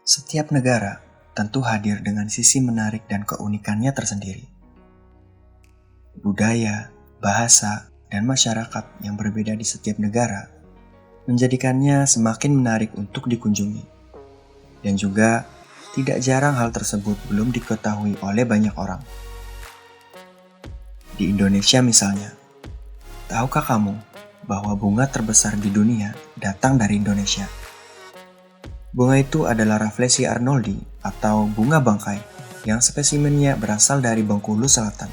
Setiap negara tentu hadir dengan sisi menarik dan keunikannya tersendiri. Budaya, bahasa, dan masyarakat yang berbeda di setiap negara menjadikannya semakin menarik untuk dikunjungi. Dan juga tidak jarang hal tersebut belum diketahui oleh banyak orang. Di Indonesia misalnya, tahukah kamu bahwa bunga terbesar di dunia datang dari Indonesia? Bunga itu adalah Rafflesia arnoldi atau bunga bangkai yang spesimennya berasal dari Bengkulu Selatan.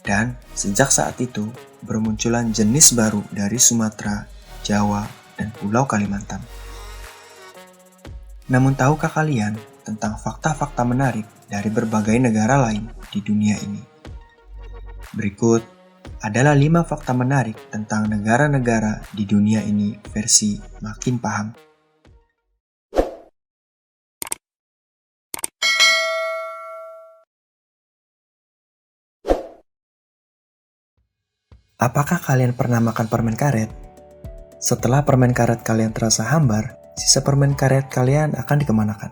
Dan sejak saat itu bermunculan jenis baru dari Sumatera, Jawa, dan Pulau Kalimantan. Namun tahukah kalian tentang fakta-fakta menarik dari berbagai negara lain di dunia ini? Berikut adalah 5 fakta menarik tentang negara-negara di dunia ini versi Makin Paham. Apakah kalian pernah makan permen karet? Setelah permen karet kalian terasa hambar, sisa permen karet kalian akan dikemanakan?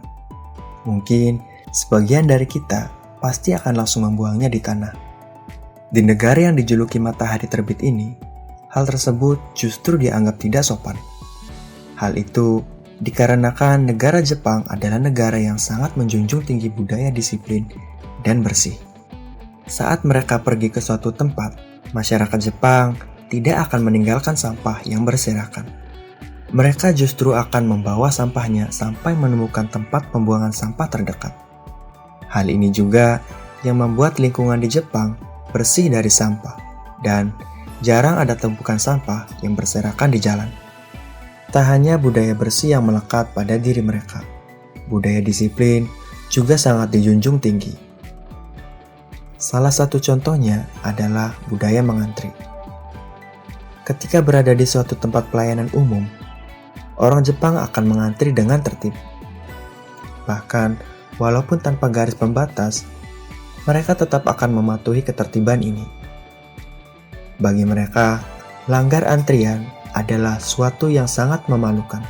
Mungkin sebagian dari kita pasti akan langsung membuangnya di tanah. Di negara yang dijuluki matahari terbit ini, hal tersebut justru dianggap tidak sopan. Hal itu dikarenakan negara Jepang adalah negara yang sangat menjunjung tinggi budaya disiplin dan bersih. Saat mereka pergi ke suatu tempat, masyarakat Jepang tidak akan meninggalkan sampah yang berserakan. Mereka justru akan membawa sampahnya sampai menemukan tempat pembuangan sampah terdekat. Hal ini juga yang membuat lingkungan di Jepang bersih dari sampah, dan jarang ada tumpukan sampah yang berserakan di jalan. Tak hanya budaya bersih yang melekat pada diri mereka, budaya disiplin juga sangat dijunjung tinggi. Salah satu contohnya adalah budaya mengantri. Ketika berada di suatu tempat pelayanan umum, orang Jepang akan mengantri dengan tertib. Bahkan, walaupun tanpa garis pembatas, mereka tetap akan mematuhi ketertiban ini. Bagi mereka, langgar antrian adalah suatu yang sangat memalukan.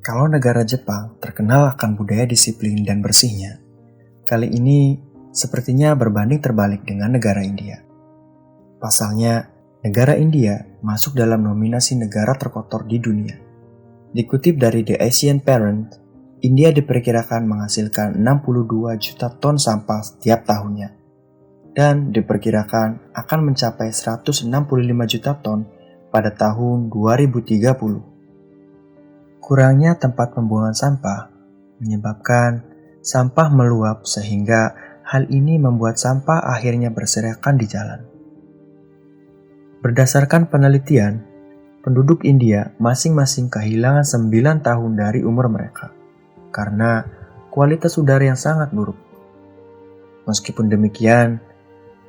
Kalau negara Jepang terkenal akan budaya disiplin dan bersihnya, kali ini sepertinya berbanding terbalik dengan negara India. Pasalnya, negara India masuk dalam nominasi negara terkotor di dunia. Dikutip dari The Asian Parent, India diperkirakan menghasilkan 62 juta ton sampah setiap tahunnya, dan diperkirakan akan mencapai 165 juta ton pada tahun 2030. Kurangnya tempat pembuangan sampah menyebabkan sampah meluap sehingga hal ini membuat sampah akhirnya berserakan di jalan. Berdasarkan penelitian, penduduk India masing-masing kehilangan 9 tahun dari umur mereka karena kualitas udara yang sangat buruk. Meskipun demikian,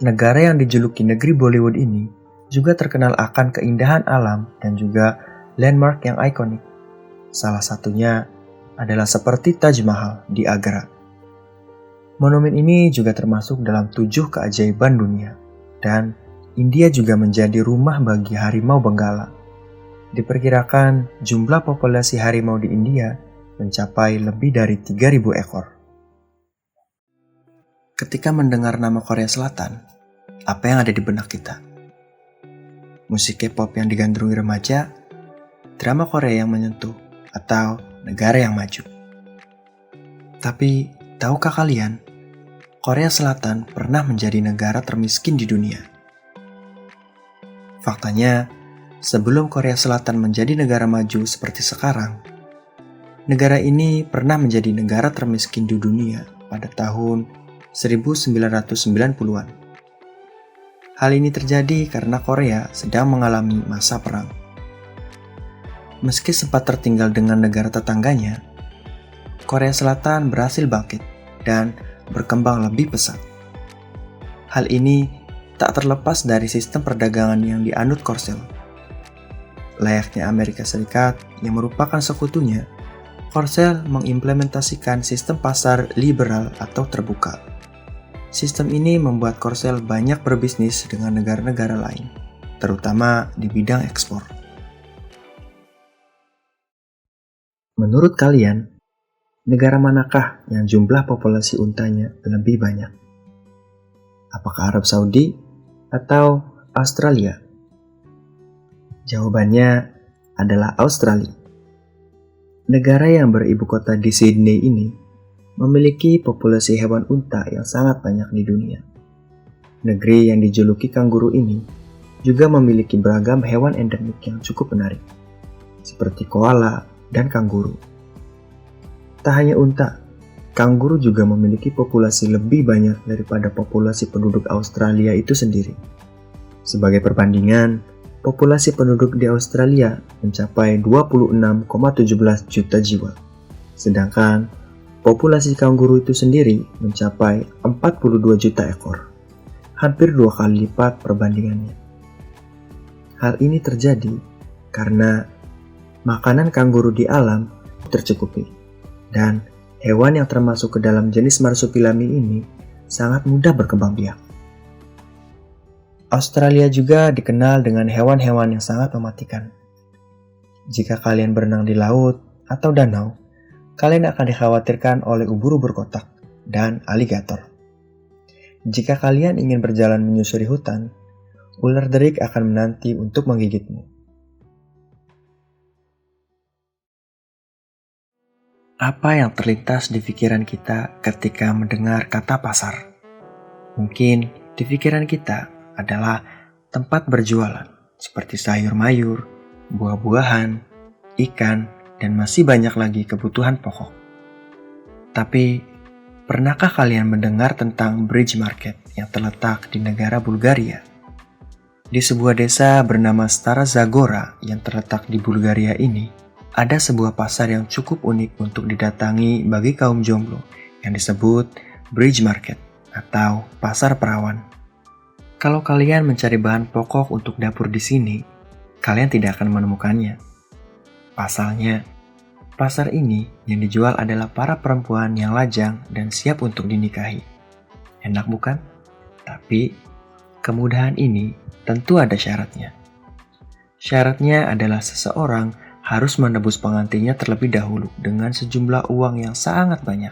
negara yang dijuluki negeri Bollywood ini juga terkenal akan keindahan alam dan juga landmark yang ikonik. Salah satunya adalah seperti Taj Mahal di Agra. Monumen ini juga termasuk dalam 7 keajaiban dunia, dan India juga menjadi rumah bagi harimau benggala. Diperkirakan jumlah populasi harimau di India mencapai lebih dari 3.000 ekor. Ketika mendengar nama Korea Selatan, apa yang ada di benak kita? Musik K-pop yang digandrungi remaja, drama Korea yang menyentuh, atau negara yang maju. Tapi, tahukah kalian, Korea Selatan pernah menjadi negara termiskin di dunia. Faktanya, sebelum Korea Selatan menjadi negara maju seperti sekarang, negara ini pernah menjadi negara termiskin di dunia pada tahun 1990-an. Hal ini terjadi karena Korea sedang mengalami masa perang. Meski sempat tertinggal dengan negara tetangganya, Korea Selatan berhasil bangkit dan berkembang lebih pesat. Hal ini tak terlepas dari sistem perdagangan yang dianut Korsel. Layaknya Amerika Serikat yang merupakan sekutunya, Korsel mengimplementasikan sistem pasar liberal atau terbuka. Sistem ini membuat Korsel banyak berbisnis dengan negara-negara lain, terutama di bidang ekspor. Menurut kalian, negara manakah yang jumlah populasi untanya lebih banyak? Apakah Arab Saudi atau Australia? Jawabannya adalah Australia. Negara yang beribu kota di Sydney ini memiliki populasi hewan unta yang sangat banyak di dunia. Negeri yang dijuluki kanguru ini juga memiliki beragam hewan endemik yang cukup menarik, seperti koala dan kanguru. Tak hanya unta, kanguru juga memiliki populasi lebih banyak daripada populasi penduduk Australia itu sendiri. Sebagai perbandingan, populasi penduduk di Australia mencapai 26,17 juta jiwa, sedangkan populasi kanguru itu sendiri mencapai 42 juta ekor, hampir 2 kali lipat perbandingannya. Hal ini terjadi karena makanan kanguru di alam tercukupi, dan hewan yang termasuk ke dalam jenis marsupilami ini sangat mudah berkembang biak. Australia juga dikenal dengan hewan-hewan yang sangat mematikan. Jika kalian berenang di laut atau danau, kalian akan dikhawatirkan oleh ubur-ubur kotak dan aligator. Jika kalian ingin berjalan menyusuri hutan, ular derik akan menanti untuk menggigitmu. Apa yang terlintas di pikiran kita ketika mendengar kata pasar? Mungkin di pikiran kita adalah tempat berjualan seperti sayur mayur, buah-buahan, ikan, dan masih banyak lagi kebutuhan pokok. Tapi, pernahkah kalian mendengar tentang Bridge Market yang terletak di negara Bulgaria? Di sebuah desa bernama Stara Zagora yang terletak di Bulgaria ini, ada sebuah pasar yang cukup unik untuk didatangi bagi kaum jomblo yang disebut Bridge Market atau Pasar Perawan. Kalau kalian mencari bahan pokok untuk dapur di sini, kalian tidak akan menemukannya. Pasalnya, pasar ini yang dijual adalah para perempuan yang lajang dan siap untuk dinikahi. Enak bukan? Tapi, kemudahan ini tentu ada syaratnya. Syaratnya adalah seseorang harus menebus pengantinnya terlebih dahulu dengan sejumlah uang yang sangat banyak,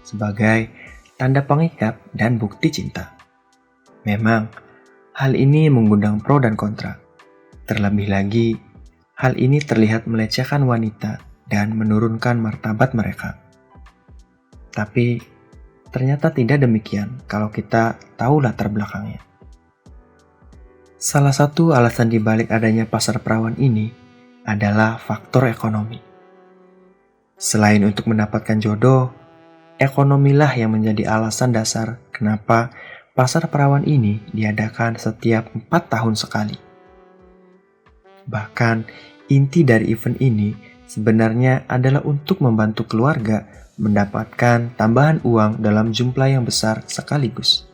sebagai tanda pengikat dan bukti cinta. Memang, hal ini mengundang pro dan kontra. Terlebih lagi, hal ini terlihat melecehkan wanita dan menurunkan martabat mereka. Tapi, ternyata tidak demikian kalau kita tahu latar belakangnya. Salah satu alasan dibalik adanya pasar perawan ini adalah faktor ekonomi. Selain untuk mendapatkan jodoh, ekonomilah yang menjadi alasan dasar kenapa pasar perawan ini diadakan setiap 4 tahun sekali. Bahkan, inti dari event ini sebenarnya adalah untuk membantu keluarga mendapatkan tambahan uang dalam jumlah yang besar sekaligus.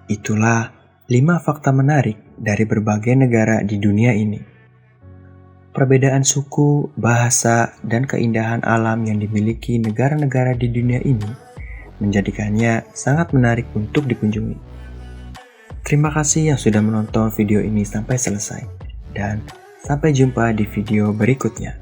Itulah 5 fakta menarik dari berbagai negara di dunia ini. Perbedaan suku, bahasa, dan keindahan alam yang dimiliki negara-negara di dunia ini menjadikannya sangat menarik untuk dikunjungi. Terima kasih yang sudah menonton video ini sampai selesai, dan sampai jumpa di video berikutnya.